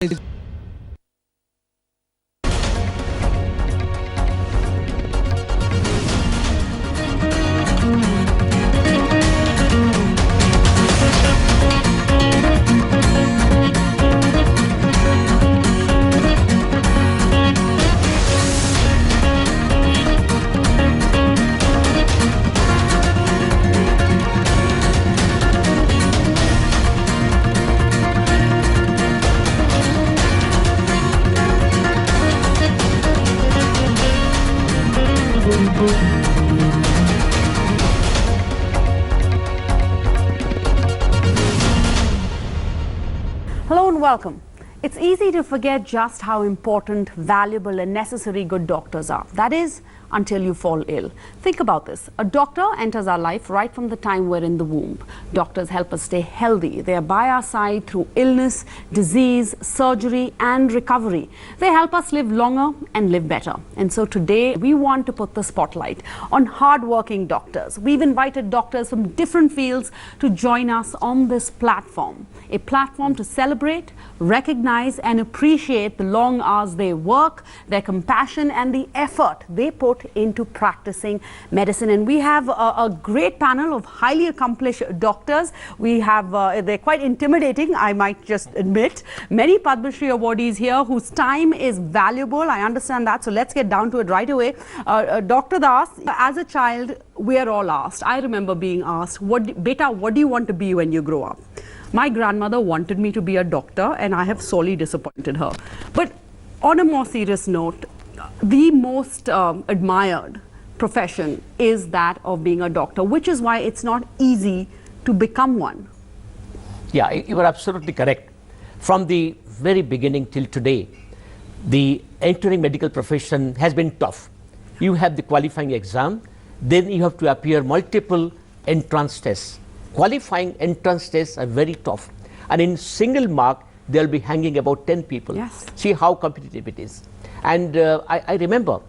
Hello and welcome. It's easy to forget just how important, valuable and necessary good doctors are. That is, until you fall ill. Think about this. A doctor enters our life right from the time we're in the womb. Doctors help us stay healthy. They are by our side through illness, disease, surgery and recovery. They help us live longer and live better. And so today we want to put the spotlight on hard-working doctors. We've invited doctors from different fields to join us on this platform. A platform to celebrate, recognize and appreciate the long hours they work, their compassion and the effort they put into practicing medicine. And we have a great panel of highly accomplished doctors. We have, they're quite intimidating, I might just admit. Many Padma Shri awardees here whose time is valuable. I understand that. So let's get down to it right away. Dr. Das, as a child, we are all asked. I remember being asked, Beta, what do you want to be when you grow up? My grandmother wanted me to be a doctor and I have sorely disappointed her. But on a more serious note, the most admired profession is that of being a doctor, which is why it's not easy to become one. Yeah, you are absolutely correct. From the very beginning till today, the entering medical profession has been tough. You have the qualifying exam, then you have to appear multiple entrance tests. Qualifying entrance tests are very tough. And in single mark, they'll be hanging about 10 people. Yes. See how competitive it is. And I remember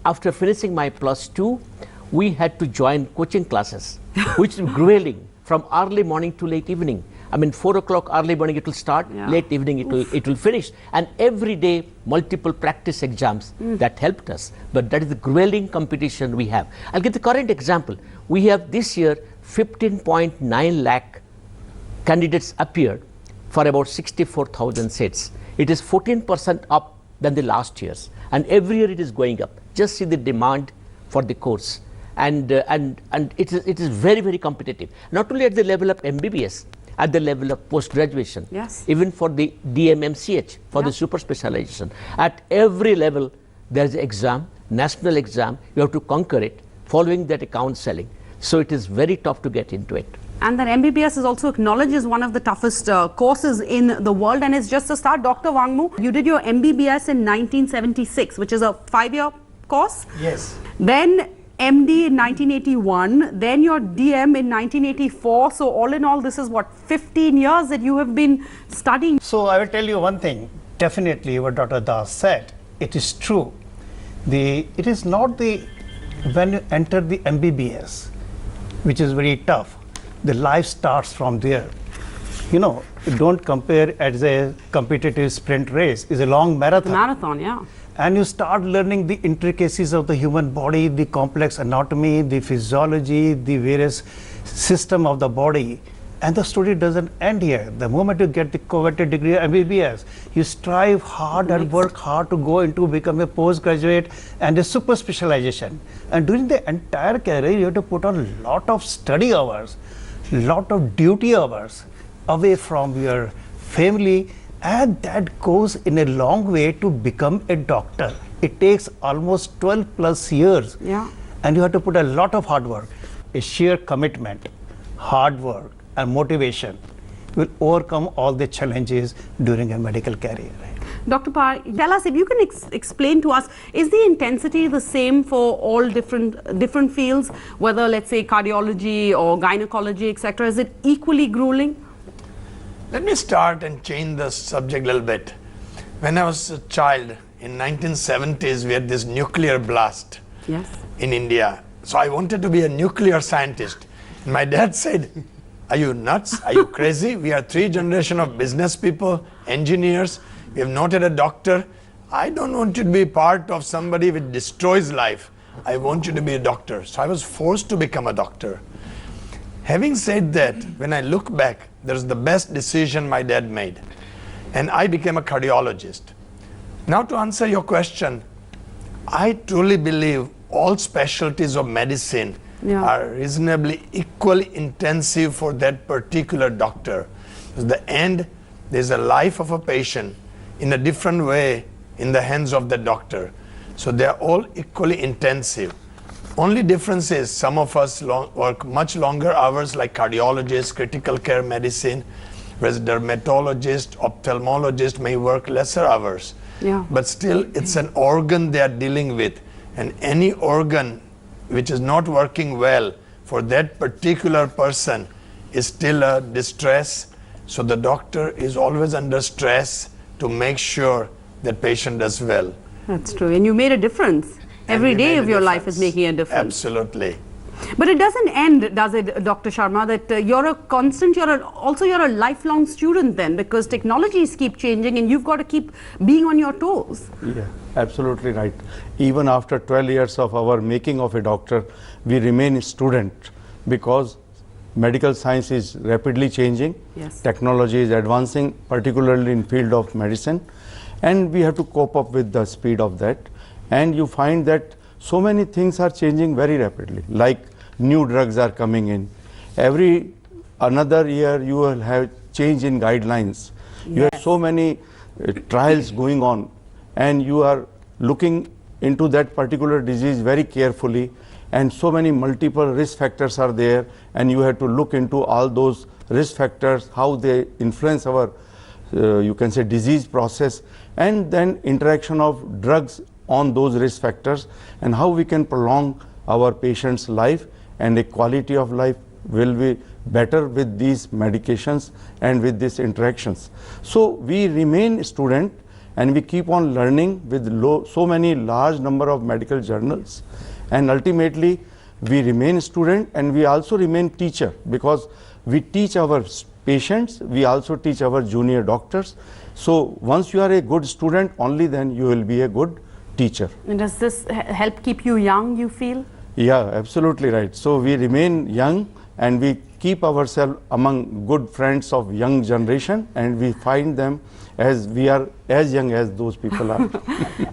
after finishing my +2, we had to join coaching classes, which is grueling from early morning to late evening. I mean, 4 o'clock early morning it will start, late evening it will finish. And every day, multiple practice exams that helped us. But that is the grueling competition we have. I'll give the current example. We have this year 15.9 lakh candidates appeared for about 64,000 seats. It is 14% up than the last year's. And every year it is going up. Just see the demand for the course. And it is very, very competitive. Not only at the level of MBBS, at the level of post-graduation, even for the DMMCH, for the super specialization. At every level, there is an exam, national exam, you have to conquer it, following that account selling. So it is very tough to get into it. And then MBBS is also acknowledged as one of the toughest courses in the world. And it's just a start. Dr. Wangmu, you did your MBBS in 1976, which is a 5-year course. Yes. Then MD in 1981, then your DM in 1984. So all in all, this is what, 15 years that you have been studying. So I will tell you one thing. Definitely what Dr. Das said, it is true. It is not when you enter the MBBS, which is very tough, the life starts from there. You know, don't compare as a competitive sprint race. It's a long marathon. Marathon, yeah. And you start learning the intricacies of the human body, the complex anatomy, the physiology, the various system of the body. And the story doesn't end here. The moment you get the coveted degree of MBBS, you strive hard and work hard to go into become a postgraduate and a super specialization. And during the entire career, you have to put on a lot of study hours, lot of duty hours away from your family, and that goes in a long way to become a doctor. It takes almost 12+ years, and you have to put a lot of hard work. A sheer commitment, hard work and motivation will overcome all the challenges during a medical career. Dr. Par, tell us if you can explain to us, is the intensity the same for all different fields, whether let's say cardiology or gynecology, etc.? Is it equally grueling? Let me start and change the subject a little bit. When I was a child in 1970s, we had this nuclear blast in India. So I wanted to be a nuclear scientist. And my dad said, Are you nuts? Are you crazy? We are 3 generations of business people, engineers. We have not had a doctor. I don't want you to be part of somebody which destroys life. I want you to be a doctor. So I was forced to become a doctor. Having said that, when I look back, there's the best decision my dad made. And I became a cardiologist. Now to answer your question, I truly believe all specialties of medicine are reasonably equally intensive for that particular doctor. At the end, there's a life of a patient in a different way in the hands of the doctor. So they're all equally intensive. Only difference is some of us work much longer hours like cardiologists, critical care medicine, whereas dermatologist, ophthalmologist may work lesser hours. But still it's an organ they are dealing with, and any organ which is not working well for that particular person is still a distress. So the doctor is always under stress to make sure that patient does well. That's true. And you made a difference. Every day of your life is making a difference. Absolutely. But it doesn't end, does it, Dr. Sharma, that you're a constant, you're a lifelong student then, because technologies keep changing and you've got to keep being on your toes. Yeah, absolutely right. Even after 12 years of our making of a doctor, we remain a student because medical science is rapidly changing. Technology is advancing, particularly in field of medicine, and we have to cope up with the speed of that. And you find that so many things are changing very rapidly, like new drugs are coming in. Every another year you will have change in guidelines. You have so many trials going on, and you are looking into that particular disease very carefully, and so many multiple risk factors are there, and you have to look into all those risk factors, how they influence our you can say disease process, and then interaction of drugs on those risk factors, and how we can prolong our patient's life, and the quality of life will be better with these medications and with these interactions. So we remain student, and we keep on learning with so many large number of medical journals, and ultimately we remain student, and we also remain teacher, because we teach our patients, we also teach our junior doctors. So once you are a good student, only then you will be a good teacher. And does this help keep you young, you feel? Yeah, absolutely right. So we remain young, and we keep ourselves among good friends of young generation, and we find them as we are as young as those people are.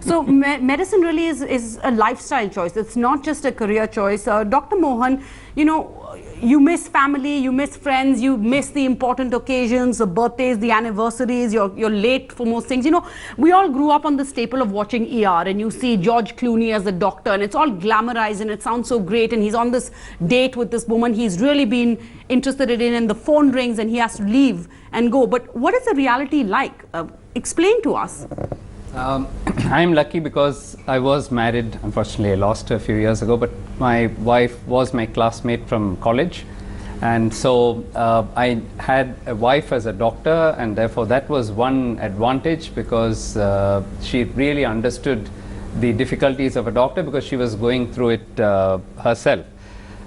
So medicine really is a lifestyle choice. It's not just a career choice. Dr. Mohan, you know, you miss family, you miss friends, you miss the important occasions, the birthdays, the anniversaries, you're late for most things. You know, we all grew up on the staple of watching ER, and you see George Clooney as the doctor, and it's all glamorized and it sounds so great, and he's on this date with this woman he's really been interested in, and the phone rings and he has to leave and go. But what is the reality like? Explain to us. I'm lucky because I was married. Unfortunately, I lost her a few years ago, but my wife was my classmate from college, and so I had a wife as a doctor, and therefore that was one advantage, because she really understood the difficulties of a doctor, because she was going through it herself.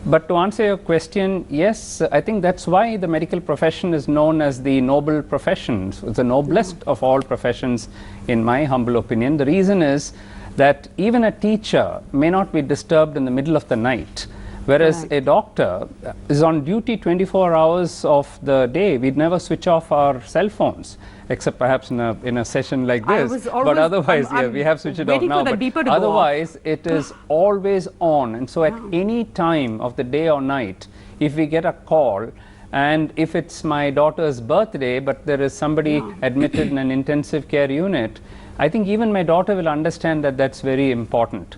But to answer your question, yes, I think that's why the medical profession is known as the noble profession. So it's the noblest of all professions, in my humble opinion. The reason is that even a teacher may not be disturbed in the middle of the night, whereas a doctor is on duty 24 hours of the day. We'd never switch off our cell phones, except perhaps in a session like this. But otherwise, we have switched it off now. But otherwise, it is always on. And so at any time of the day or night, if we get a call, and if it's my daughter's birthday, but there is somebody admitted in an intensive care unit, I think even my daughter will understand that that's very important.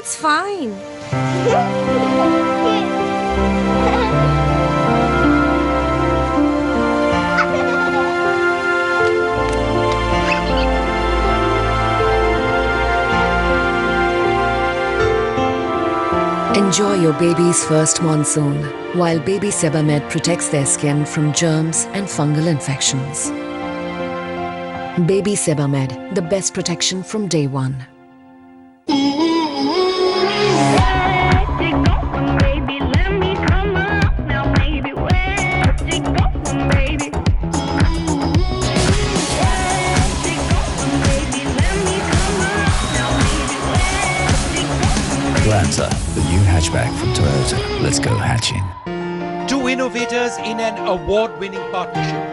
it's fine. Enjoy your baby's first monsoon while Baby Sebamed protects their skin from germs and fungal infections. Baby Sebamed, the best protection from day one. Lancer, the new hatchback from Toyota. Let's go hatching. Two innovators in an award-winning partnership,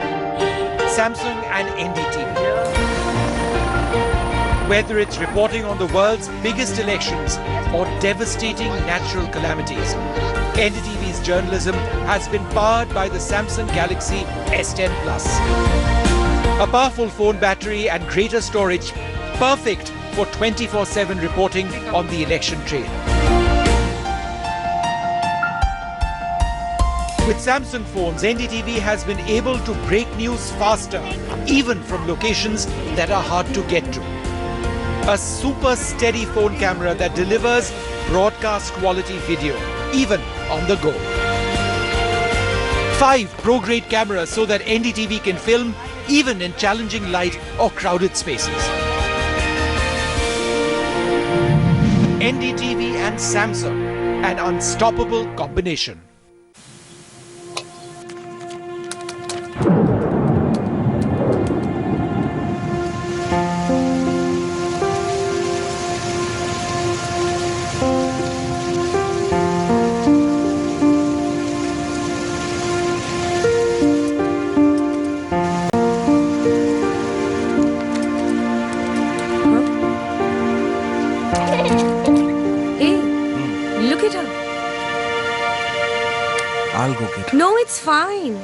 Samsung and NDTV. Whether it's reporting on the world's biggest elections or devastating natural calamities, NDTV's journalism has been powered by the Samsung Galaxy S10 Plus. A powerful phone battery and greater storage, perfect for 24/7 reporting on the election trail. With Samsung phones, NDTV has been able to break news faster, even from locations that are hard to get to. A super steady phone camera that delivers broadcast quality video, even on the go. 5 pro-grade cameras so that NDTV can film even in challenging light or crowded spaces. NDTV and Samsung, an unstoppable combination. I'll go get her. No, it's fine.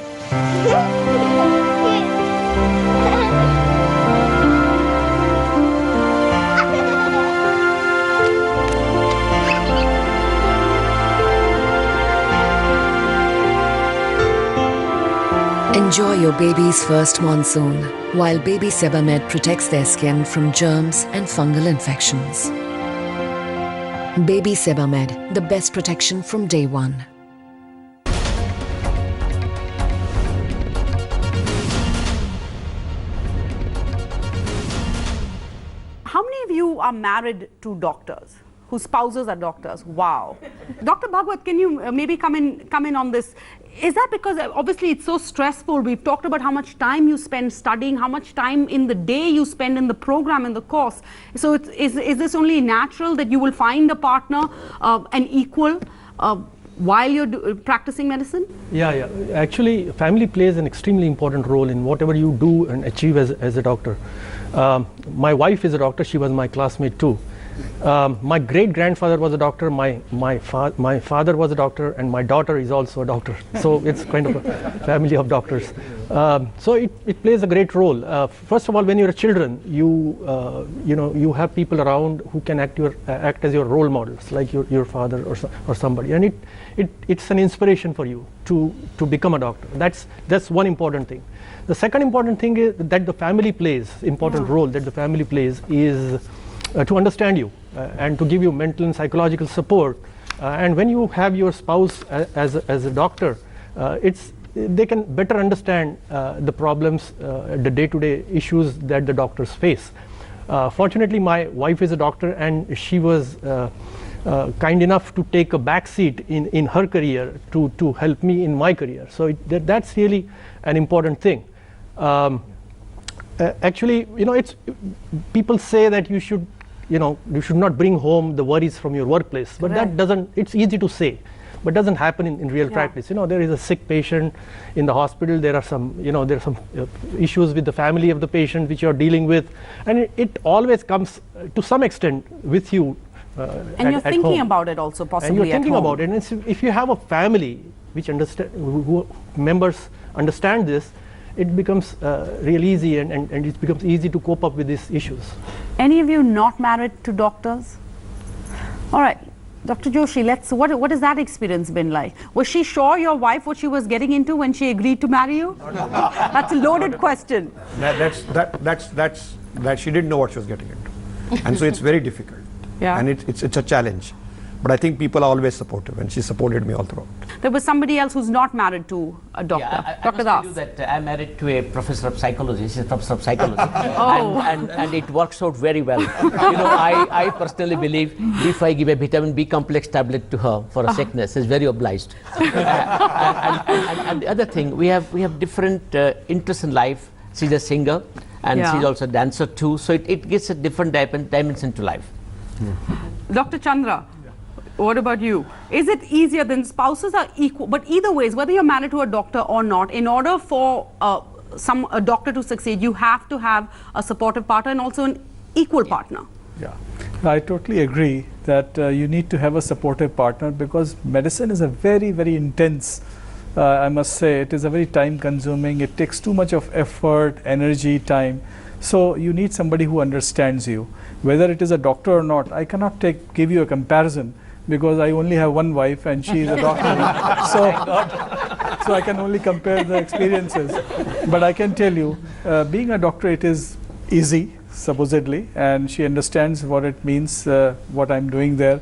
Enjoy your baby's first monsoon while Baby Sebamed protects their skin from germs and fungal infections. Baby Sebamed, the best protection from day one. How many of you are married to doctors, whose spouses are doctors? Wow. Dr. Bhagwat, can you maybe come in on this? Is that because obviously it's so stressful? We've talked about how much time you spend studying, how much time in the day you spend in the program, in the course. So is this only natural that you will find a partner, an equal, while you're practicing medicine? Yeah. Actually, family plays an extremely important role in whatever you do and achieve as a doctor. My wife is a doctor. She was my classmate too. My great-grandfather was a doctor, my father was a doctor, and my daughter is also a doctor. So it's kind of a family of doctors. So it plays a great role. First of all, when you're children, you have people around who can act as your role models, like your father or somebody, and it's an inspiration for you to become a doctor. That's one important thing. The second important thing is that the family plays role that the family plays is to understand you and to give you mental and psychological support. And when you have your spouse as a doctor, they can better understand the problems, the day-to-day issues that the doctors face. Fortunately, my wife is a doctor, and she was kind enough to take a back seat in her career to help me in my career. So that's really an important thing. Actually, people say that you should not bring home the worries from your workplace, but it's easy to say, but doesn't happen in real practice. There is a sick patient in the hospital, there are some issues with the family of the patient which you're dealing with, and it always comes to some extent with you and you're thinking about it also, possibly. And you're thinking about it, and if you have a family which who members understand this, it becomes real easy, and it becomes easy to cope up with these issues. Any of you not married to doctors? All right. Dr. Joshi, what has that experience been like? Was she sure, your wife, what she was getting into when she agreed to marry you? That's a loaded question. That she didn't know what she was getting into. And so it's very difficult. Yeah. And it's a challenge. But I think people are always supportive, and she supported me all throughout. There was somebody else who's not married to a doctor. Yeah, I Dr. must Das. tell you that I'm married to a professor of psychology. She's a professor of psychology. Oh. and it works out very well. You know, I personally believe if I give a vitamin B complex tablet to her for a sickness, she's very obliged. And the other thing, we have different interests in life. She's a singer, and she's also a dancer too. So it gives a different dimension to life. Dr. Chandra, what about you? Is it easier than spouses are equal? But either ways, whether you're married to a doctor or not, in order for a doctor to succeed, you have to have a supportive partner and also an equal partner. Yeah, I totally agree that you need to have a supportive partner, because medicine is a very, very intense, I must say, it is a very time consuming, it takes too much of effort, energy, time. So you need somebody who understands you. Whether it is a doctor or not, I cannot give you a comparison, because I only have one wife and she is a doctor. So I can only compare the experiences. But I can tell you, being a doctor, it is easy, supposedly, and she understands what it means, what I'm doing there.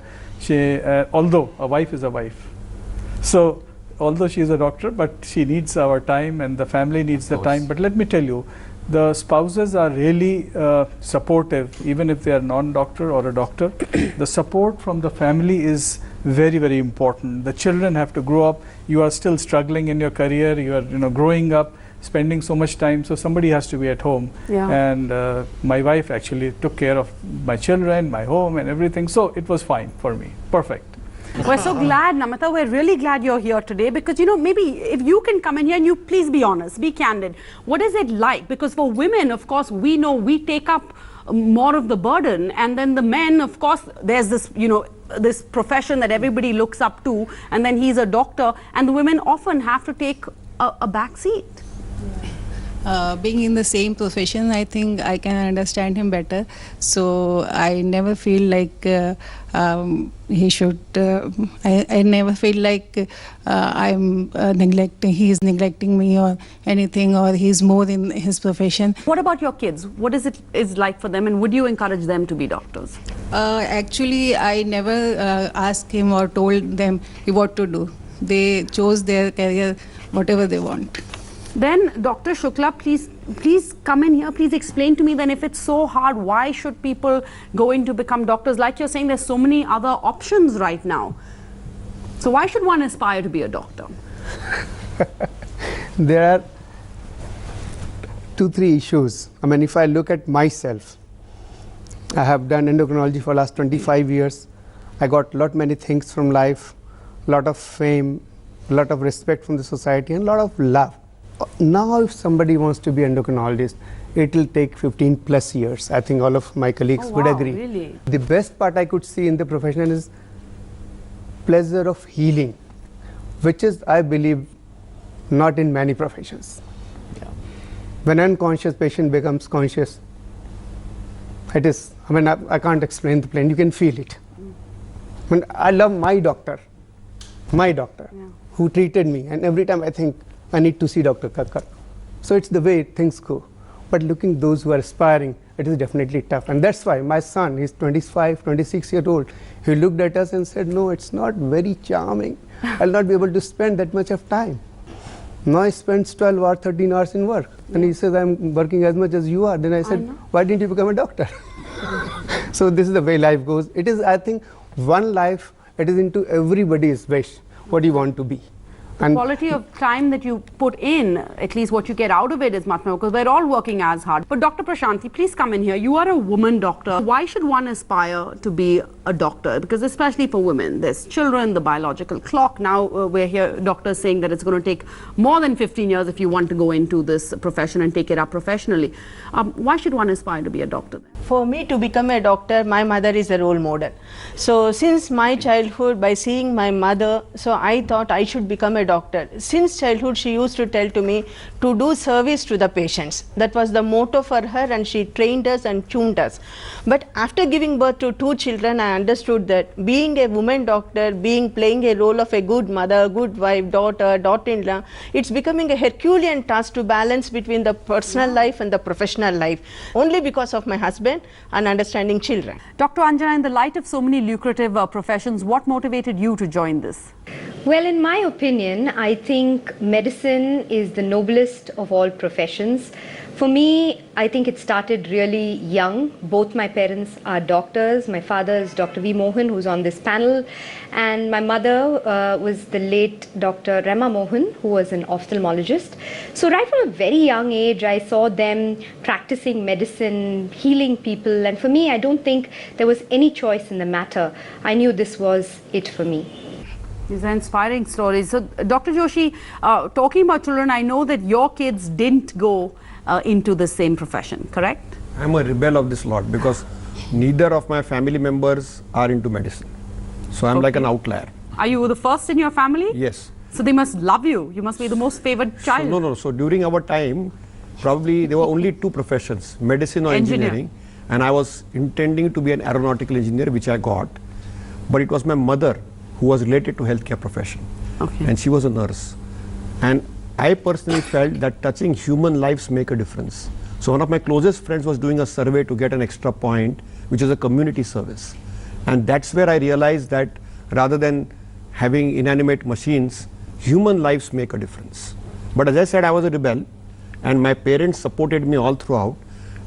Although a wife is a wife. So although she is a doctor, but she needs our time and the family needs the time. But let me tell you, the spouses are really supportive, even if they are non-doctor or a doctor. The support from the family is very, very important. The children have to grow up. You are still struggling in your career. You are, growing up, spending so much time. So somebody has to be at home. Yeah. And my wife actually took care of my children, my home, and everything. So it was fine for me. Perfect. We're so glad, Namita, we're really glad you're here today, because, maybe if you can come in here and you please be honest, be candid. What is it like? Because for women, of course, we know we take up more of the burden, and then the men, of course, there's this, this profession that everybody looks up to, and then he's a doctor, and the women often have to take a back seat. Being in the same profession, I think I can understand him better. So I never feel like he should. I never feel like I'm neglecting. He is neglecting me or anything, or he's more in his profession. What about your kids? What is it like for them, and would you encourage them to be doctors? Actually, I never asked him or told them what to do. They chose their career, whatever they want. Then, Dr. Shukla, please come in here. Please explain to me then, if it's so hard, why should people go in to become doctors? Like you're saying, there's so many other options right now. So why should one aspire to be a doctor? There are 2-3 issues. I mean, if I look at myself, I have done endocrinology for the last 25 years. I got many things from life, lot of fame, lot of respect from the society, and a lot of love. Now, if somebody wants to be endocrinologist, it will take 15+ years. I think all of my colleagues would agree. Really? The best part I could see in the profession is pleasure of healing, which is, I believe, not in many professions. Yeah. When an unconscious patient becomes conscious, it is, I can't explain the pain, you can feel it. I love my doctor, who treated me, and every time I think, I need to see Dr. Kakkar. So it's the way things go. But looking those who are aspiring, it is definitely tough. And that's why my son, he's 25, 26 years old, he looked at us and said, no, it's not very charming. I'll not be able to spend that much of time. Now he spends 12 or 13 hours in work. And he says, I'm working as much as you are. Then I said, why didn't you become a doctor? So this is the way life goes. It is, I think, one life, it is into everybody's wish, what you want to be. The quality of time that you put in, at least what you get out of it, is much more, because we're all working as hard. But Dr. Prashanti, please come in here. You are a woman doctor. Why should one aspire to be a doctor? Because especially for women, there's children, the biological clock. Now we're here, doctors saying that it's going to take more than 15 years if you want to go into this profession and take it up professionally. Why should one aspire to be a doctor? For me to become a doctor, my mother is a role model. So since my childhood, by seeing my mother, so I thought I should become a doctor. Since childhood, she used to tell to me to do service to the patients. That was the motto for her, and she trained us and tuned us. But after giving birth to 2 children, I understood that being a woman doctor, playing a role of a good mother, good wife, daughter, daughter-in-law, it's becoming a Herculean task to balance between the personal life and the professional life, only because of my husband and understanding children. Dr. Anjana, in the light of so many lucrative professions, what motivated you to join this? Well, in my opinion, I think medicine is the noblest of all professions. For me, I think it started really young. Both my parents are doctors. My father is Dr. V. Mohan, who's on this panel, and my mother was the late Dr. Rama Mohan, who was an ophthalmologist. So right from a very young age, I saw them practicing medicine, healing people, and for me, I don't think there was any choice in the matter. I knew this was it for me. These are inspiring stories. So, Dr. Joshi, talking about children, I know that your kids didn't go into the same profession, correct? I'm a rebel of this lot because neither of my family members are into medicine. So I'm like an outlier. Are you the first in your family? Yes. So they must love you. You must be the most favored child. So, no. So during our time, probably there were only two professions, medicine or engineering. And I was intending to be an aeronautical engineer, which I got. But it was my mother who was related to healthcare profession. Okay. And she was a nurse. And I personally felt that touching human lives make a difference. So one of my closest friends was doing a survey to get an extra point, which is a community service. And that's where I realized that rather than having inanimate machines, human lives make a difference. But as I said, I was a rebel, and my parents supported me all throughout.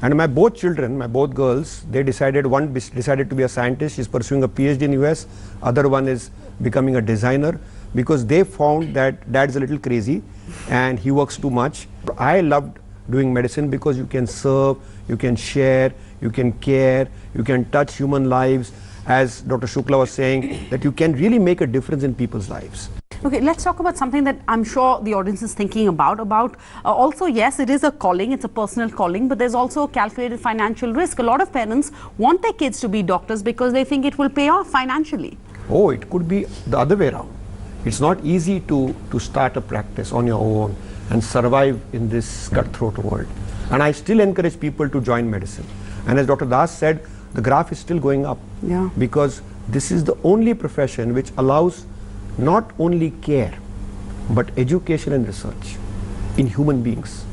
And my both children, my both girls, they decided, one decided to be a scientist, she's pursuing a PhD in US, other one is becoming a designer, because they found that dad's a little crazy and he works too much. I loved doing medicine because you can serve, you can share, you can care, you can touch human lives. As Dr. Shukla was saying, that you can really make a difference in people's lives. Okay, let's talk about something that I'm sure the audience is thinking about also, yes, it is a calling, it's a personal calling, but there's also a calculated financial risk. A lot of parents want their kids to be doctors because they think it will pay off financially. Oh, it could be the other way around. It's not easy to start a practice on your own and survive in this cutthroat world. And I still encourage people to join medicine. And as Dr. Das said, the graph is still going up. Yeah. Because this is the only profession which allows not only care, but education and research in human beings.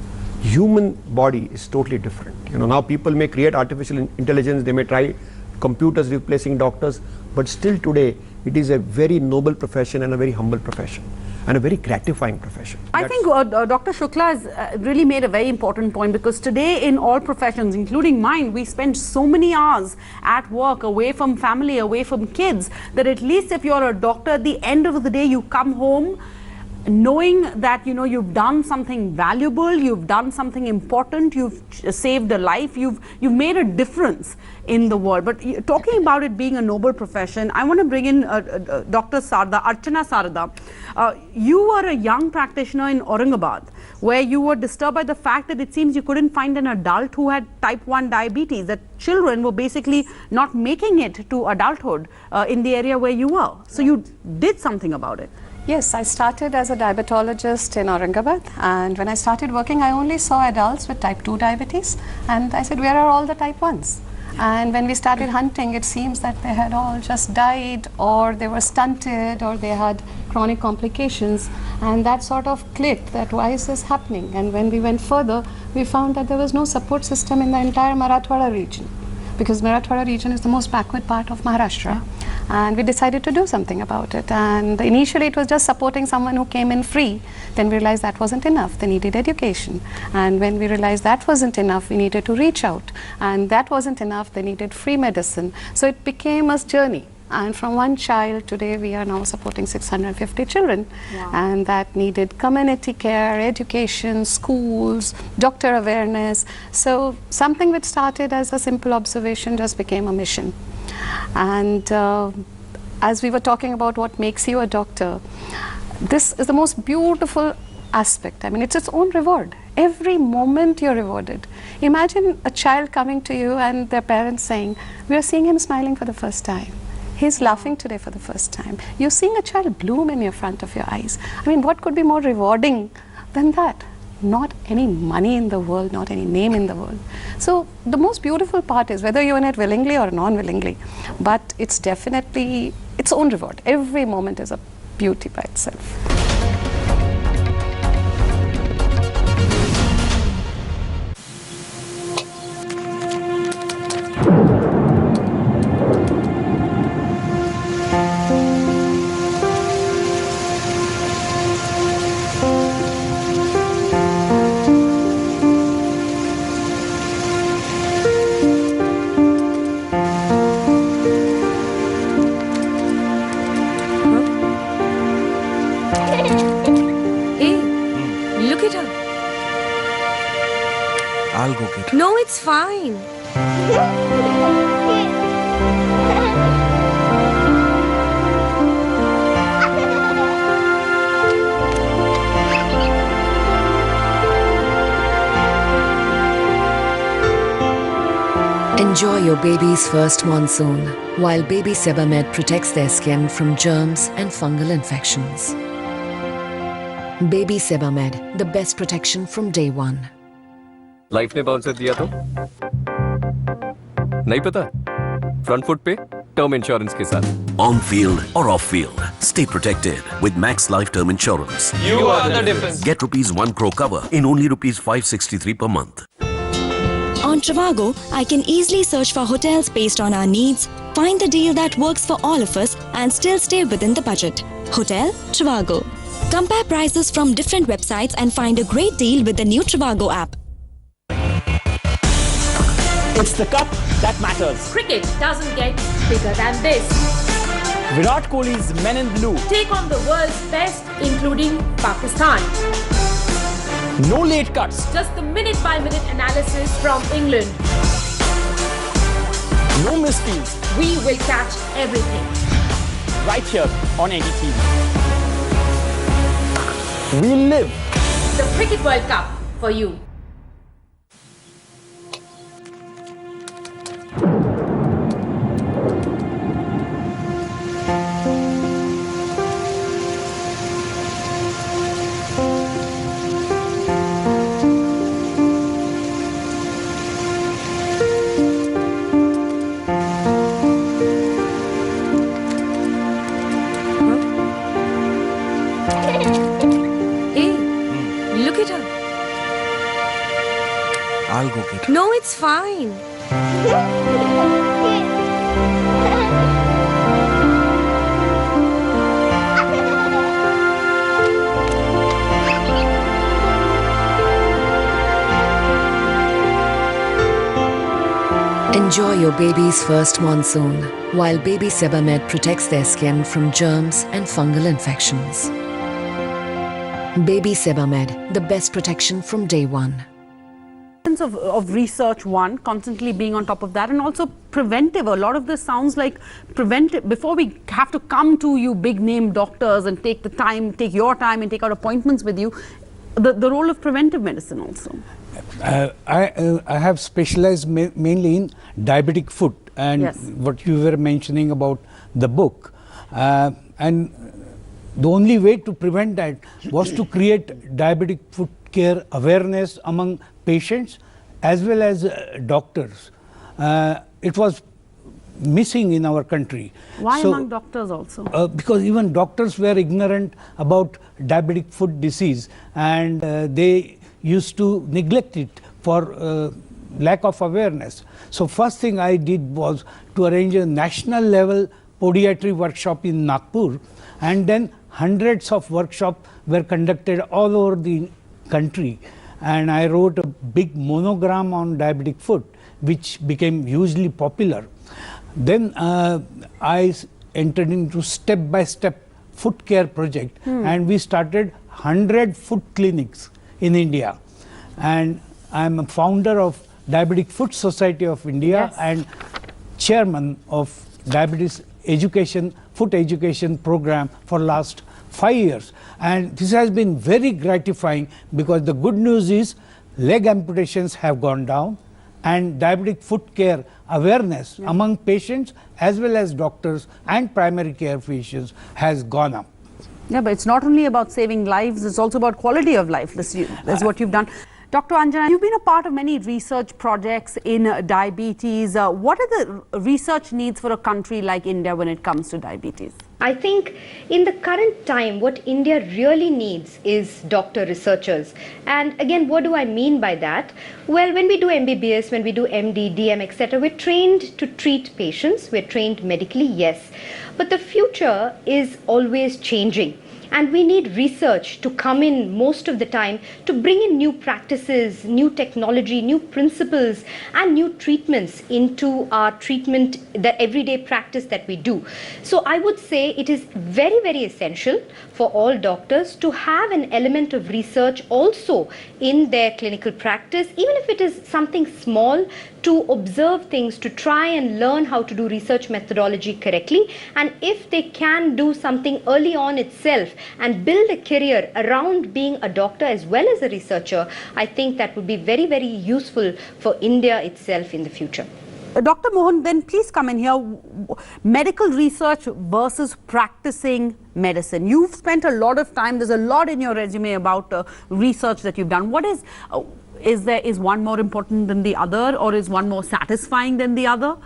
Human body is totally different. You know, now people may create artificial intelligence, they may try computers replacing doctors, but still today it is a very noble profession and a very humble profession and a very gratifying profession. I think Dr. Shukla has really made a very important point, because today in all professions, including mine, we spend so many hours at work, away from family, away from kids, that at least if you're a doctor, at the end of the day you come home knowing that, you know, you've done something valuable, you've done something important, you've saved a life, you've made a difference in the world. But talking about it being a noble profession, I want to bring in Dr. Sarda, Archana Sarda. You were a young practitioner in Aurangabad, where you were disturbed by the fact that it seems you couldn't find an adult who had type 1 diabetes, that children were basically not making it to adulthood in the area where you were. So you did something about it. Yes, I started as a diabetologist in Aurangabad, and when I started working, I only saw adults with type 2 diabetes, and I said, where are all the type 1s? And when we started hunting, it seems that they had all just died, or they were stunted, or they had chronic complications, and that sort of clicked that why is this happening? And when we went further, we found that there was no support system in the entire Marathwada region, because Marathwada region is the most backward part of Maharashtra. And we decided to do something about it. And initially it was just supporting someone who came in free. Then we realized that wasn't enough. They needed education. And when we realized that wasn't enough, we needed to reach out. And that wasn't enough, they needed free medicine. So it became a journey. And from one child, today we are now supporting 650 children. Wow. And that needed community care, education, schools, doctor awareness. So something which started as a simple observation just became a mission. And as we were talking about what makes you a doctor, this is the most beautiful aspect. I mean, it's its own reward. Every moment you're rewarded. Imagine a child coming to you and their parents saying, we are seeing him smiling for the first time. He's laughing today for the first time. You're seeing a child bloom in your front of your eyes. I mean, what could be more rewarding than that? not any money in the world, not any name in the world. So the most beautiful part is whether you're in it willingly or non-willingly, but it's definitely its own reward. Every moment is a beauty by itself. I'll go get her. No, it's fine. Enjoy your baby's first monsoon while Baby Sebamed protects their skin from germs and fungal infections. Baby Sebamed, the best protection from day one. Life ने bouncer दिया तो नहीं पता front foot पे term insurance के साथ On field or off field, stay protected with Max Life Term Insurance. You are the difference. Get rupees 1 crore cover in only rupees 563 per month. On Trivago, I can easily search for hotels based on our needs, find the deal that works for all of us, and still stay within the budget. Hotel Trivago. Compare prices from different websites and find a great deal with the new Trivago app. It's the cup that matters. Cricket doesn't get bigger than this. Virat Kohli's men in blue Take on the world's best, including Pakistan. no late cuts, Just the minute-by-minute analysis from England. no misfields, We will catch everything. right here on NDTV. We live The Cricket World Cup for you. Look at her. I'll go get her. No, it's fine. Enjoy your baby's first monsoon while Baby Sebamed protects their skin from germs and fungal infections. Baby Sebamed, the best protection from day one. Of research, one, constantly being on top of that, and also preventive. A lot of this sounds like preventive. Before we have to come to you big name doctors and take the time, take your time and take out appointments with you, the role of preventive medicine also. I have specialized mainly in diabetic foot, and Yes. what you were mentioning about the book, and the only way to prevent that was to create diabetic foot care awareness among patients as well as doctors. It was missing in our country. Why So, among doctors also? because even doctors were ignorant about diabetic foot disease, and they used to neglect it for lack of awareness. So first thing I did was to arrange a national level podiatry workshop in Nagpur, and then hundreds of workshops were conducted all over the country, and I wrote a big monogram on diabetic foot, which became hugely popular. Then I entered into step-by-step foot care project, and we started 100 foot clinics in India, and I'm a founder of Diabetic Foot Society of India and chairman of diabetes education, foot education program for last 5 years. And this has been very gratifying, because the good news is leg amputations have gone down, and diabetic foot care awareness among patients as well as doctors and primary care physicians has gone up. Yeah, but it's not only about saving lives, it's also about quality of life. That's what you've done. Dr. Anjana, you've been a part of many research projects in diabetes. What are the research needs for a country like India when it comes to diabetes? I think in the current time, what India really needs is doctor researchers. And again, what do I mean by that? Well, when we do MBBS, when we do MD, DM, etc., we're trained to treat patients. We're trained medically, yes. But the future is always changing. And we need research to come in most of the time to bring in new practices, new technology, new principles, and new treatments into our treatment, the everyday practice that we do. So I would say it is very, very essential for all doctors to have an element of research also in their clinical practice, even if it is something small, to observe things, to try and learn how to do research methodology correctly. And if they can do something early on itself and build a career around being a doctor as well as a researcher, I think that would be very, very useful for India itself in the future. Dr. Mohan, then please come in here. Medical research versus practicing medicine. You've spent a lot of time, there's a lot in your resume about research that you've done. What is one more important than the other, or is one more satisfying than the other?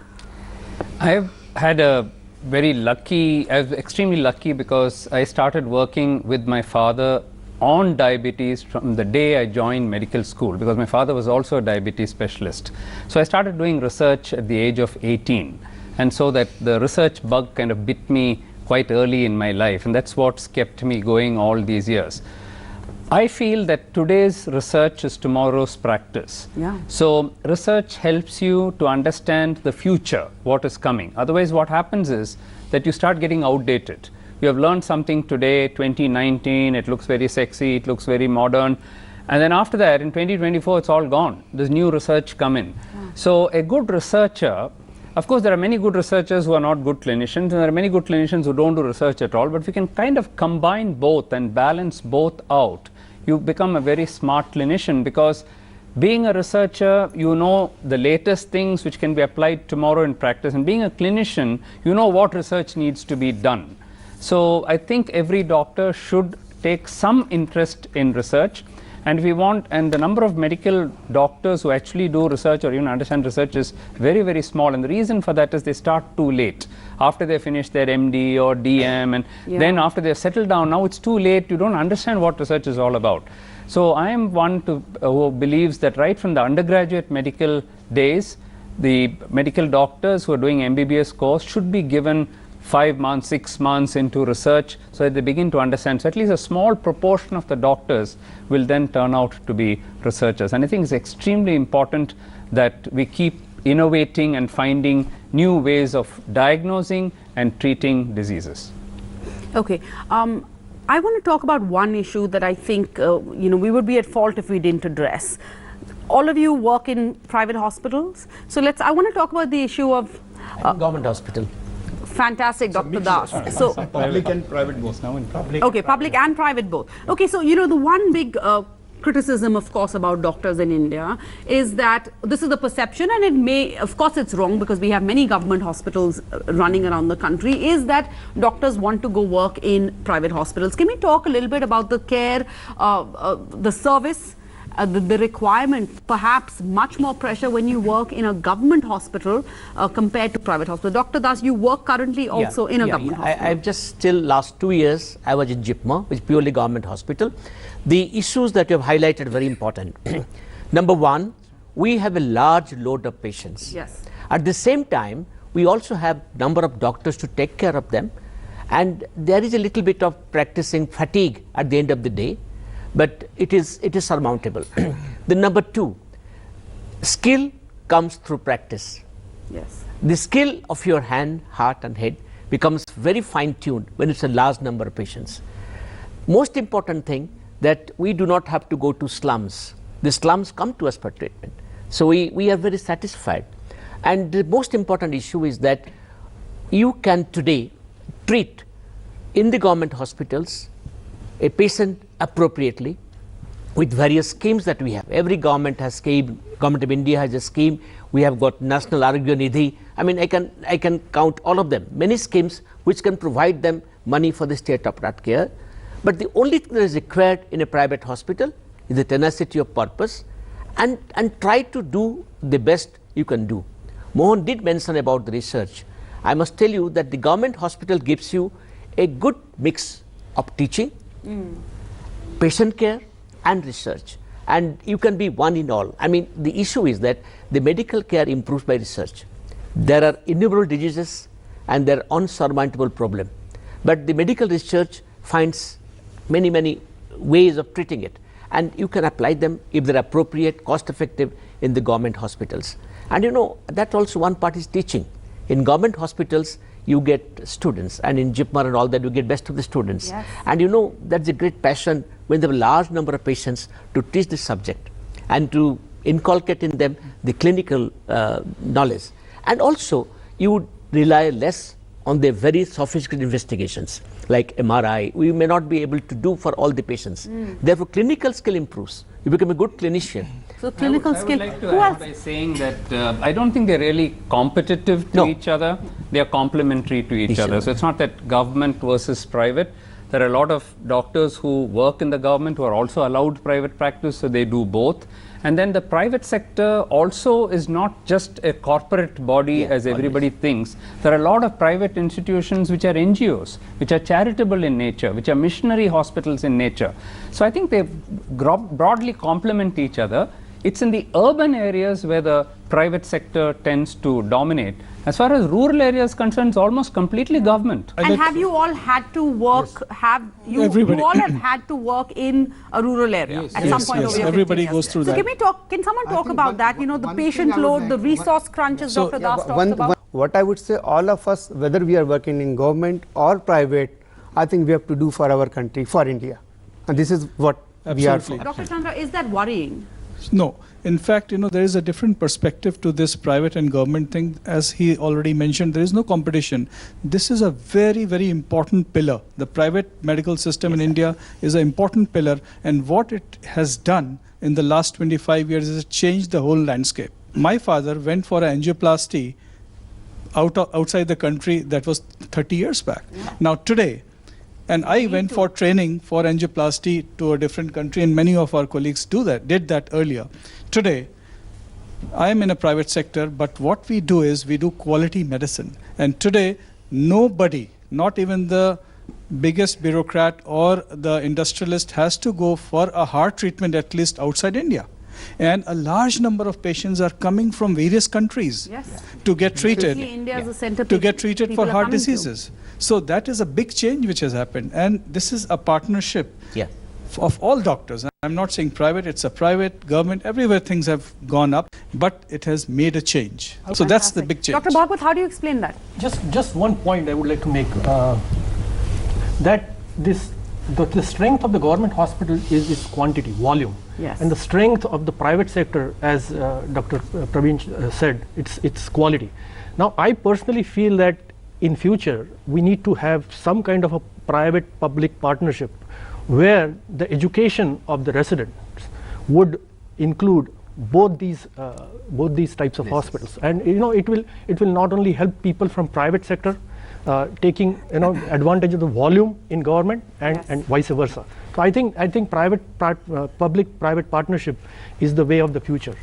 I've had a I was extremely lucky because I started working with my father on diabetes from the day I joined medical school, because my father was also a diabetes specialist. So I started doing research at the age of 18, and so that the research bug kind of bit me quite early in my life, and that's what's kept me going all these years. I feel that today's research is tomorrow's practice. Yeah. So research helps you to understand the future, what is coming. Otherwise, what happens is that you start getting outdated. You have learned something today, 2019, it looks very sexy, it looks very modern. And then after that, in 2024, it's all gone. There's new research come in. Yeah. So a good researcher, of course, there are many good researchers who are not good clinicians, and there are many good clinicians who don't do research at all, but if you can kind of combine both and balance both out, you become a very smart clinician, because being a researcher, you know the latest things which can be applied tomorrow in practice, and being a clinician, you know what research needs to be done. So I think every doctor should take some interest in research, and if we want, and the number of medical doctors who actually do research or even understand research is very, very small, and the reason for that is they start too late. After they finish their MD or DM, and then after they're settled down, now it's too late, you don't understand what research is all about. So I am one who believes that right from the undergraduate medical days, the medical doctors who are doing MBBS course should be given 5 months, 6 months into research, so that they begin to understand. So at least a small proportion of the doctors will then turn out to be researchers. And I think it's extremely important that we keep innovating and finding new ways of diagnosing and treating diseases. Okay. I want to talk about one issue that I think we would be at fault if we didn't address. All of you work in private hospitals, so I want to talk about the issue of government hospital. Fantastic, Dr. Das. So public and private both. Now in public. Okay, public and private both. Okay, so the one big criticism, of course, about doctors in India is that this is the perception, and it may, of course, it's wrong because we have many government hospitals running around the country, is that doctors want to go work in private hospitals. Can we talk a little bit about the care, the service, the requirement, perhaps much more pressure when you work in a government hospital compared to private hospital? Dr. Das, you work currently also in a government hospital. I've just last 2 years, I was in JIPMER, which is purely government hospital. The issues that you have highlighted are very important. Number one, we have a large load of patients. Yes. At the same time, we also have number of doctors to take care of them, and there is a little bit of practicing fatigue at the end of the day. But it is surmountable. The number two, skill comes through practice. Yes. The skill of your hand, heart and head becomes very fine-tuned when it's a large number of patients. Most important thing, that we do not have to go to slums. The slums come to us for treatment. So we are very satisfied. And the most important issue is that you can today treat in the government hospitals a patient appropriately with various schemes that we have. Every government has scheme. Government of India has a scheme. We have got National Arogya Nidhi. I mean, I can count all of them. Many schemes which can provide them money for the state-of-the-art care. But the only thing that is required in a private hospital is the tenacity of purpose and try to do the best you can do. Mohan did mention about the research. I must tell you that the government hospital gives you a good mix of teaching, patient care and research, and you can be one in all. I mean, the issue is that the medical care improves by research. There are innumerable diseases and there are unsurmountable problems, but the medical research finds many ways of treating it, and you can apply them if they're appropriate, cost effective in the government hospitals. And you know, that also one part is teaching. In government hospitals you get students, and in JIPMER and all that you get best of the students. Yes. And you know, that's a great passion when there are a large number of patients to teach this subject and to inculcate in them the clinical knowledge. And also you would rely less on the very sophisticated investigations like MRI. We may not be able to do for all the patients. Therefore clinical skill improves. You become a good clinician. So clinical skill. I would like to add by saying that I don't think they're really competitive to each other. They are complementary to each other. So it's not that government versus private. There are a lot of doctors who work in the government who are also allowed private practice, so they do both. And then the private sector also is not just a corporate body as everybody thinks. There are a lot of private institutions which are NGOs, which are charitable in nature, which are missionary hospitals in nature. So I think they broadly complement each other. It's in the urban areas where the private sector tends to dominate. As far as rural areas concerned, it's almost completely government. And have you all had to work? Yes. You all have had to work in a rural area at some point over your everybody goes through that. So can someone talk about that? You know, the patient load, the resource crunches Dr. Das talks about. What I would say, all of us, whether we are working in government or private, I think we have to do for our country, for India, and this is what we are for. Dr. Chandra, is that worrying? No. In fact, you know, there is a different perspective to this private and government thing. As he already mentioned, there is no competition. This is a very important pillar. The private medical system in India is an important pillar, and what it has done in the last 25 years is changed the whole landscape. My father went for an angioplasty outside the country, that was 30 years back. Now today, and I went for training for angioplasty to a different country, and many of our colleagues did that earlier. Today, I am in a private sector, but what we do is we do quality medicine. And today, nobody, not even the biggest bureaucrat or the industrialist, has to go for a heart treatment at least outside India. And a large number of patients are coming from various countries to get treated, for heart diseases. So that is a big change which has happened, and this is a partnership of all doctors. I'm not saying private, it's a private, government, everywhere things have gone up, but it has made a change. So that's the big change. Dr. Bhagwat, how do you explain that? Just one point I would like to make, that the strength of the government hospital is its quantity, volume. Yes. And the strength of the private sector, as Dr. Praveen said, it's quality. Now, I personally feel that in future, we need to have some kind of a private-public partnership where the education of the residents would include both these types of hospitals. And you know, it will not only help people from private sector taking advantage of the volume in government and vice versa. So I think public-private partnership is the way of the future.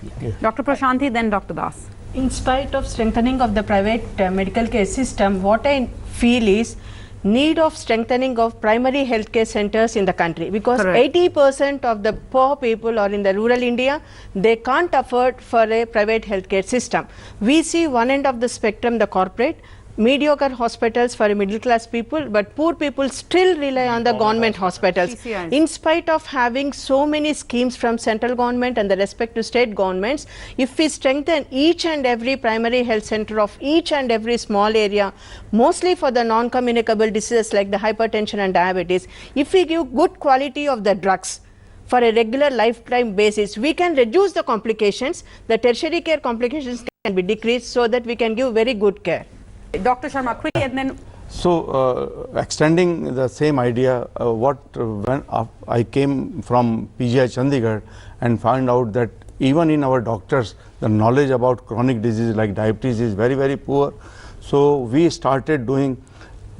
Dr. Prashanthi, then Dr. Das. In spite of strengthening of the private medical care system, what I feel is need of strengthening of primary healthcare centers in the country, because 80% of the poor people are in the rural India. They can't afford for a private healthcare system. We see one end of the spectrum, the corporate, mediocre hospitals for middle class people, but poor people still rely on the government hospitals. In spite of having so many schemes from central government and the respective state governments, if we strengthen each and every primary health center of each and every small area, mostly for the non-communicable diseases like the hypertension and diabetes, if we give good quality of the drugs for a regular lifetime basis, we can reduce the complications. The tertiary care complications can be decreased so that we can give very good care. Dr. Sharma, quickly, and then. So, extending the same idea, when I came from PGI Chandigarh and found out that even in our doctors, the knowledge about chronic disease like diabetes is very poor. So, we started doing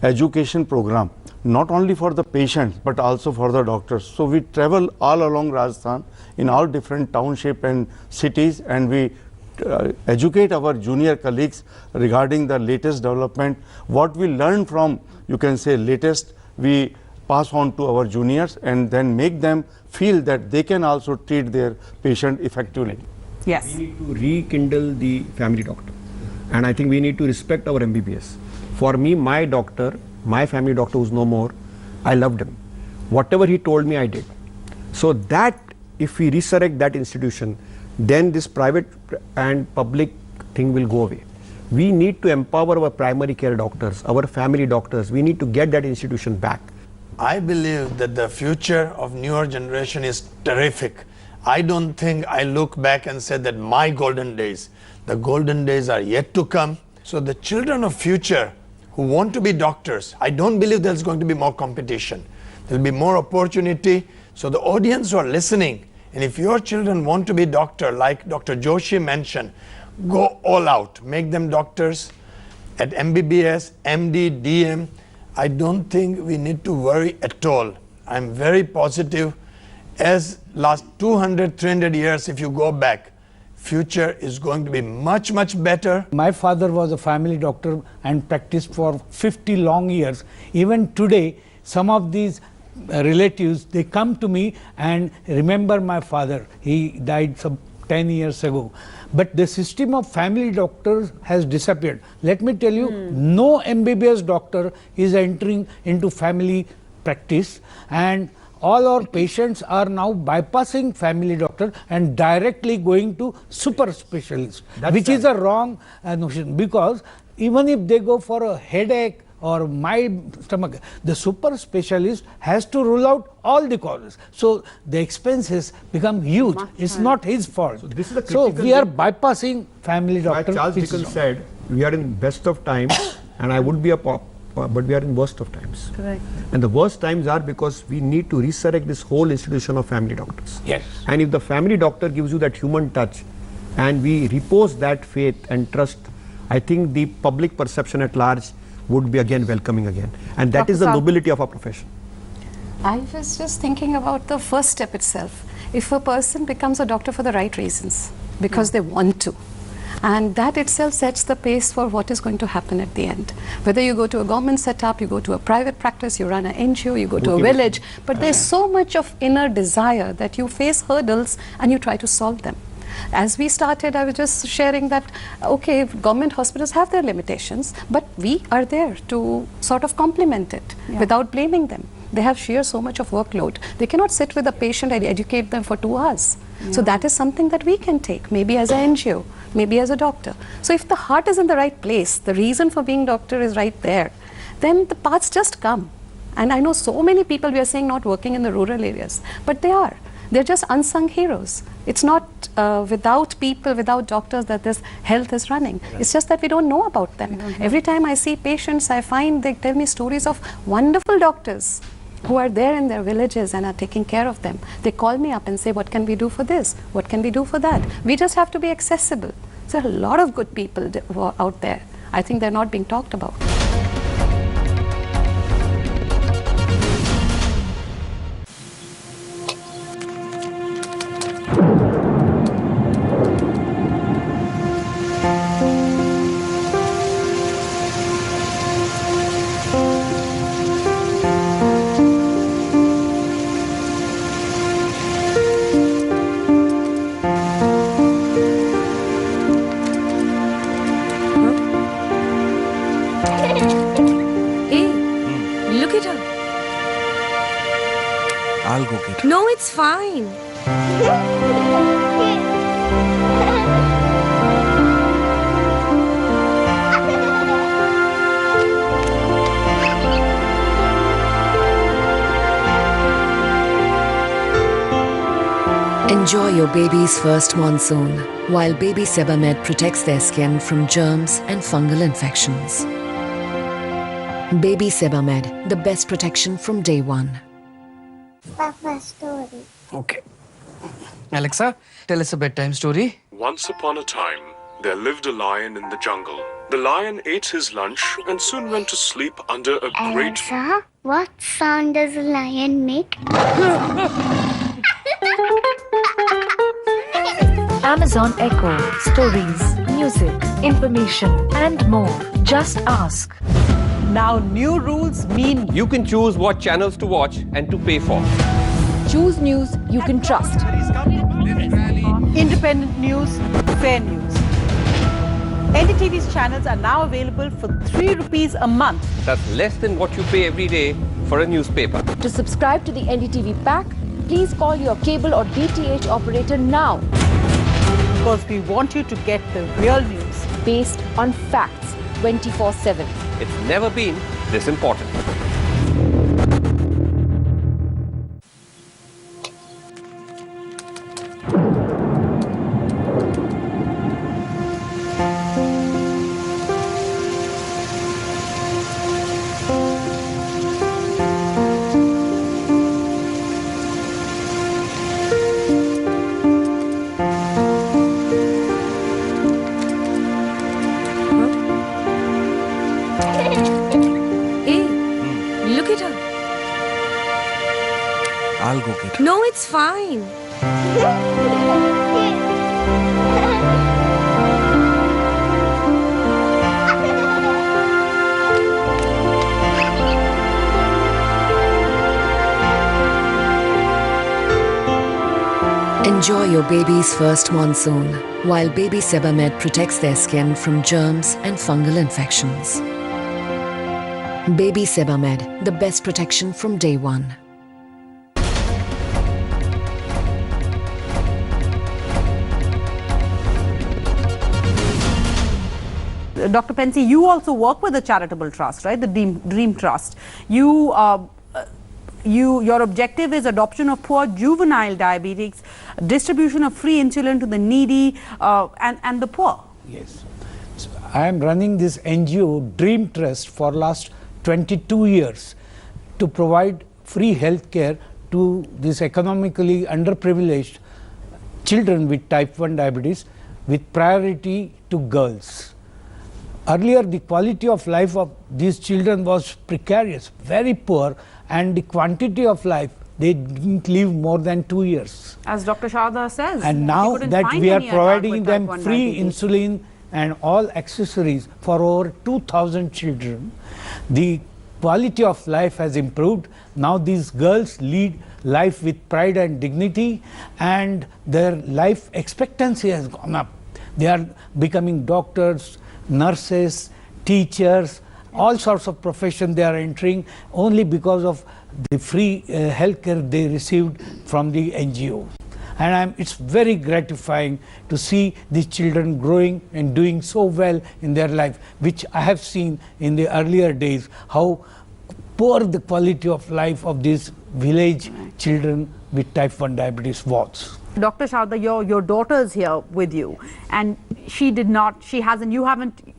education program, not only for the patients but also for the doctors. So we travel all along Rajasthan in all different townships and cities, and we educate our junior colleagues regarding the latest development. What we learn from, you can say, latest, we pass on to our juniors and then make them feel that they can also treat their patient effectively. Yes. We need to rekindle the family doctor, and I think we need to respect our MBBS. For me, my doctor, my family doctor who's no more, I loved him. Whatever he told me, I did. So that, if we resurrect that institution, then this private and public thing will go away. We need to empower our primary care doctors, our family doctors. We need to get that institution back. I believe that the future of newer generation is terrific. I don't think I look back and say that my golden days, the golden days are yet to come. So the children of future who want to be doctors, I don't believe there's going to be more competition. There'll be more opportunity. So the audience who are listening, and if your children want to be doctor, like Dr. Joshi mentioned, go all out, make them doctors at MBBS, MD, DM. I don't think we need to worry at all. I'm very positive. As last 200, 300 years, if you go back, future is going to be much, much better. My father was a family doctor and practiced for 50 long years. Even today, some of these relatives, they come to me and remember my father. He died some 10 years ago. But the system of family doctors has disappeared. Let me tell you, no MBBS doctor is entering into family practice, and all our patients are now bypassing family doctor and directly going to super specialist, which is a wrong notion, because even if they go for a headache or mild stomach, the super specialist has to rule out all the causes. So the expenses become huge. It's not his fault. So, this is we are bypassing family doctor. Charles Dickens said, we are in best of times, and I would be a pop, but we are in worst of times. Correct. And the worst times are because we need to resurrect this whole institution of family doctors. Yes. And if the family doctor gives you that human touch, and we repose that faith and trust, I think the public perception at large would be again welcoming again. And that is the nobility of our profession. I was just thinking about the first step itself. If a person becomes a doctor for the right reasons, because they want to, and that itself sets the pace for what is going to happen at the end. Whether you go to a government setup, you go to a private practice, you run an NGO, you go to a village, but there's so much of inner desire that you face hurdles and you try to solve them. As we started, I was just sharing that, okay, government hospitals have their limitations, but we are there to sort of complement it without blaming them. They have sheer so much of workload. They cannot sit with a patient and educate them for 2 hours. So that is something that we can take, maybe as an NGO, maybe as a doctor. So if the heart is in the right place, the reason for being doctor is right there, then the paths just come. And I know so many people, we are saying not working in the rural areas, but they are. They're just unsung heroes. It's not without people, without doctors that this health is running. It's just that we don't know about them. Every time I see patients, I find they tell me stories of wonderful doctors who are there in their villages and are taking care of them. They call me up and say, what can we do for this? What can we do for that? We just have to be accessible. There are a lot of good people out there. I think they're not being talked about. I'll go get her. No, it's fine. Enjoy your baby's first monsoon while Baby Sebamed protects their skin from germs and fungal infections. Baby Sebamed, the best protection from day one. Papa story. Okay. Alexa, tell us a bedtime story. Once upon a time, there lived a lion in the jungle. The lion ate his lunch and soon went to sleep under a great... Elsa, what sound does a lion make? Amazon Echo, stories, music, information, and more. Just ask. Now new rules mean you can choose what channels to watch and to pay for. Choose news you can trust. Independent news, fair news. NDTV's channels are now available for 3 rupees a month. That's less than what you pay every day for a newspaper. To subscribe to the NDTV pack, please call your cable or DTH operator now. Because we want you to get the real news. Based on facts 24/7. It's never been this important. I'll go get her. No, it's fine. Enjoy your baby's first monsoon while Baby Sebamed protects their skin from germs and fungal infections. Baby Sebamed, the best protection from day one. Dr. Pensy, you also work with the charitable trust, right? The Dream Trust. Your objective is adoption of poor juvenile diabetics, distribution of free insulin to the needy and the poor. Yes. So I am running this NGO Dream Trust for last 22 years to provide free health care to these economically underprivileged children with type 1 diabetes with priority to girls. Earlier, the quality of life of these children was precarious, very poor, and the quantity of life, they didn't live more than 2 years. As Dr. Sharda says. And now that we are providing them free insulin and all accessories for over 2,000 children, the quality of life has improved. Now these girls lead life with pride and dignity, and their life expectancy has gone up. They are becoming doctors, nurses, teachers, all sorts of professions they are entering only because of the free health care they received from the NGO. And it's very gratifying to see these children growing and doing so well in their life, which I have seen in the earlier days, how poor the quality of life of these village children with type 1 diabetes was. Dr. Sharda, your daughter is here with you, and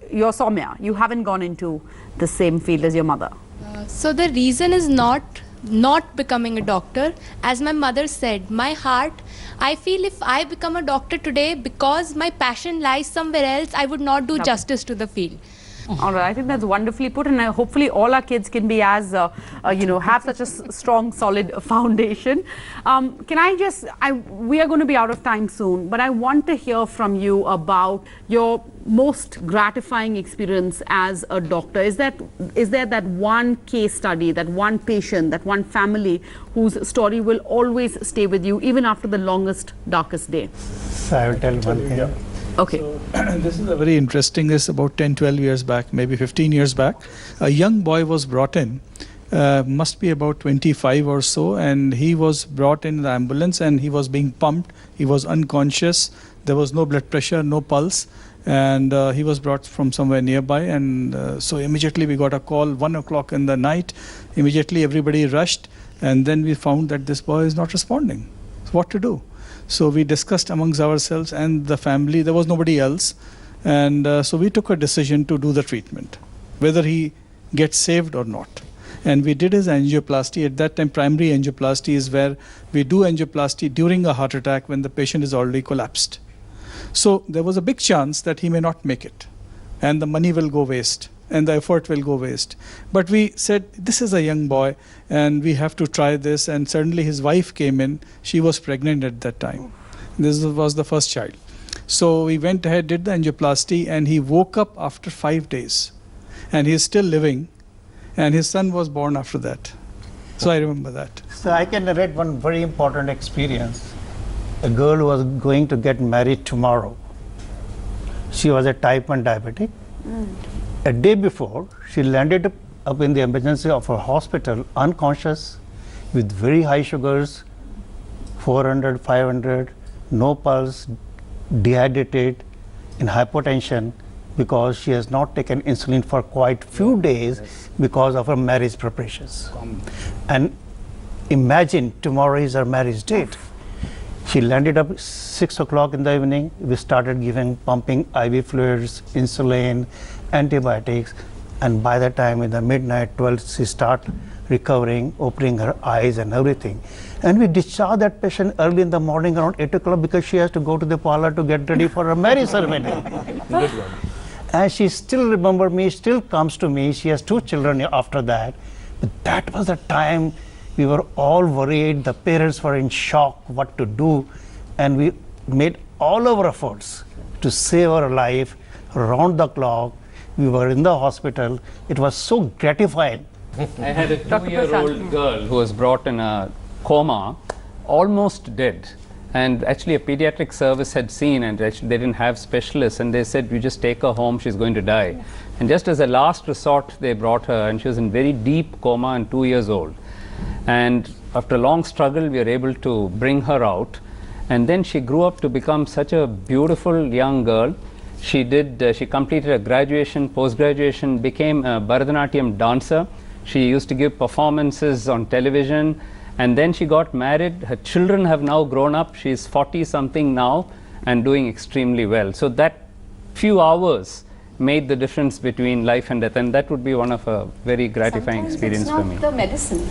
you're Soumya, you haven't gone into the same field as your mother. So the reason is not becoming a doctor. As my mother said, my heart, I feel if I become a doctor today, because my passion lies somewhere else, I would not do justice to the field. All right, I think that's wonderfully put, and hopefully all our kids can be as, have such a strong, solid foundation. We are going to be out of time soon, but I want to hear from you about your most gratifying experience as a doctor. Is there that one case study, that one patient, that one family whose story will always stay with you even after the longest, darkest day? So I will tell one thing. Yeah. Okay. So, this is a very interesting, this is about 10, 12 years back, maybe 15 years back. A young boy was brought in, must be about 25 or so, and he was brought in the ambulance and he was being pumped. He was unconscious. There was no blood pressure, no pulse. And he was brought from somewhere nearby. And so immediately we got a call, 1 o'clock in the night. Immediately everybody rushed. And then we found that this boy is not responding. So what to do? So we discussed amongst ourselves and the family. There was nobody else. And so we took a decision to do the treatment, whether he gets saved or not. And we did his angioplasty. At that time, primary angioplasty is where we do angioplasty during a heart attack when the patient is already collapsed. So there was a big chance that he may not make it. and the money will go waste and the effort will go waste. But we said, this is a young boy and we have to try this, and suddenly his wife came in. She was pregnant at that time. This was the first child. So we went ahead, did the angioplasty, and he woke up after 5 days. And he is still living, and his son was born after that. So I remember that. So I can narrate one very important experience. A girl was going to get married tomorrow. She was a type 1 diabetic. A day before, she landed up in the emergency of a hospital unconscious with very high sugars, 400, 500, no pulse, dehydrated, in hypotension, because she has not taken insulin for quite few days because of her marriage preparations. And imagine tomorrow is her marriage date. She landed up 6 o'clock in the evening. We started pumping IV fluids, insulin, antibiotics, and by the time in the midnight 12 she started recovering, opening her eyes and everything. And we discharged that patient early in the morning around 8 o'clock because she has to go to the parlor to get ready for her marriage ceremony. Good one. And she still remembers me, still comes to me. She has 2 children after that. But that was the time we were all worried. The parents were in shock what to do. And we made all our efforts to save her life around the clock. We were in the hospital. It was so gratifying. I had a 2-year-old girl who was brought in a coma, almost dead. And actually a pediatric service had seen, and actually they didn't have specialists, and they said, you just take her home, she's going to die. And just as a last resort, they brought her, and she was in very deep coma and 2 years old. And after a long struggle, we were able to bring her out. And then she grew up to become such a beautiful young girl. She completed a graduation, post-graduation, became a Bharatanatyam dancer. She used to give performances on television. And then she got married. Her children have now grown up. She's 40-something now and doing extremely well. So that few hours made the difference between life and death. And that would be one of a very gratifying experience for me. It's not the medicine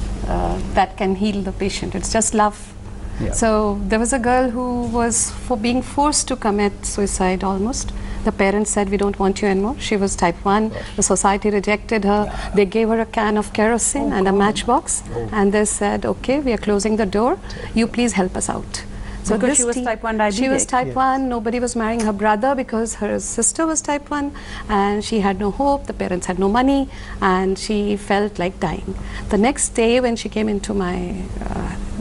that can heal the patient. It's just love. Yeah. So there was a girl who was being forced to commit suicide almost. The parents said, we don't want you anymore. She was type 1. The society rejected her. They gave her a can of kerosene and a matchbox. And they said, okay, we are closing the door. You please help us out. So because she was type 1 diabetic. She was type 1. Nobody was marrying her brother because her sister was type 1. And she had no hope. The parents had no money. And she felt like dying. The next day when she came into my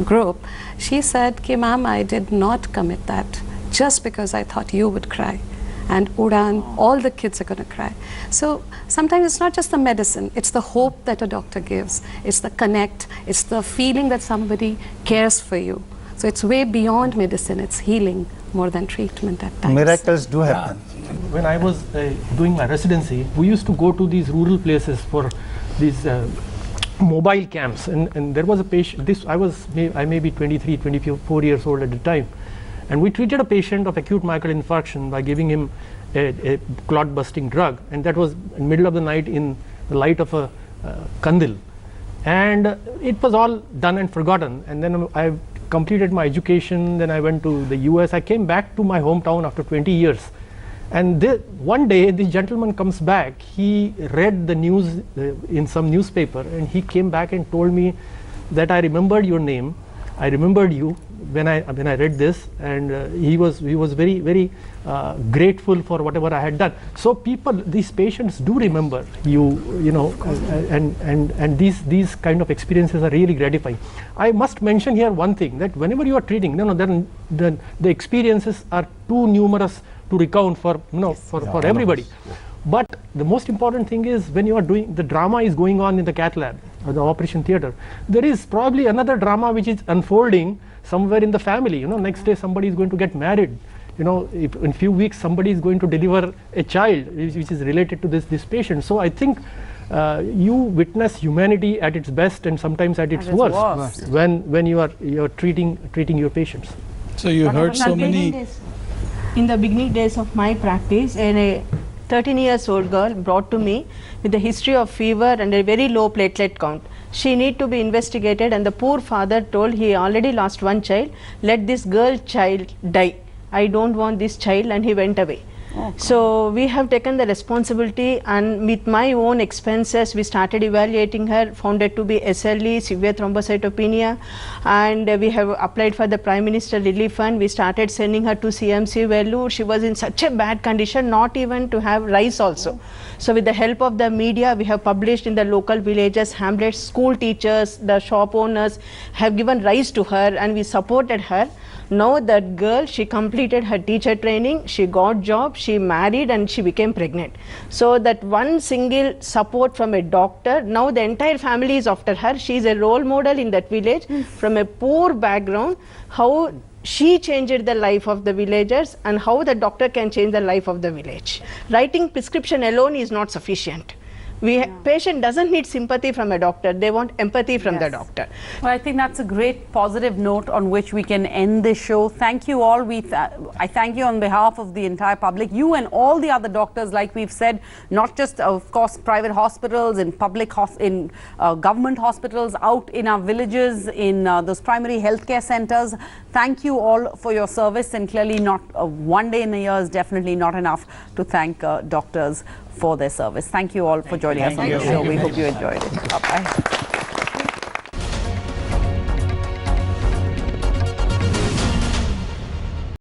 group, she said, okay, ma'am, I did not commit that just because I thought you would cry. And Udan, all the kids are going to cry. So sometimes it's not just the medicine, it's the hope that a doctor gives. It's the connect, it's the feeling that somebody cares for you. So it's way beyond medicine, it's healing more than treatment at times. Miracles do happen. When I was doing my residency, we used to go to these rural places for these mobile camps. And there was a patient, I may be 23, 24 years old at the time. And we treated a patient of acute myocardial infarction by giving him a clot-busting drug, and that was in the middle of the night in the light of a kandil. And it was all done and forgotten. And then I completed my education, then I went to the US. I came back to my hometown after 20 years. And one day, this gentleman comes back. He read the news in some newspaper, and he came back and told me that I remembered your name. I remembered you when I read this, and he was very, very grateful for whatever I had done. So these patients do remember you know, and these kind of experiences are really gratifying. I must mention here one thing, that whenever you are treating, then the experiences are too numerous to recount for for everybody. Yes. But the most important thing is when you are doing, the drama is going on in the cath lab or the operation theater, there is probably another drama which is unfolding somewhere in the family. Next day somebody is going to get married. If in few weeks somebody is going to deliver a child which is related to this patient. So I think you witness humanity at its best and sometimes at its worst when you are treating your patients. So you heard so many. In the beginning days of my practice, and a 13-year-old girl brought to me with a history of fever and a very low platelet count. She need to be investigated, and the poor father told he already lost one child, let this girl child die. I don't want this child, and he went away. So we have taken the responsibility, and with my own expenses we started evaluating her, found it to be SLE, severe thrombocytopenia, and we have applied for the Prime Minister Relief Fund. We started sending her to CMC Vellore. She was in such a bad condition, not even to have rice also. So with the help of the media, we have published in the local villages, hamlets, school teachers, the shop owners have given rice to her, and we supported her. Now that girl, she completed her teacher training, she got job, she married, and she became pregnant. So that one single support from a doctor, now the entire family is after her. She is a role model in that village from a poor background, how she changed the life of the villagers and how the doctor can change the life of the village. Writing prescription alone is not sufficient. Patient doesn't need sympathy from a doctor, they want empathy from the doctor. Well, I think that's a great positive note on which we can end this show. Thank you all. I thank you on behalf of the entire public, you and all the other doctors, like we've said, not just of course private hospitals, in government hospitals, out in our villages, in those primary healthcare centers. Thank you all for your service, and clearly not one day in a year is definitely not enough to thank doctors for their service. Thank you all for joining us on the show. We hope you enjoyed it. Bye-bye.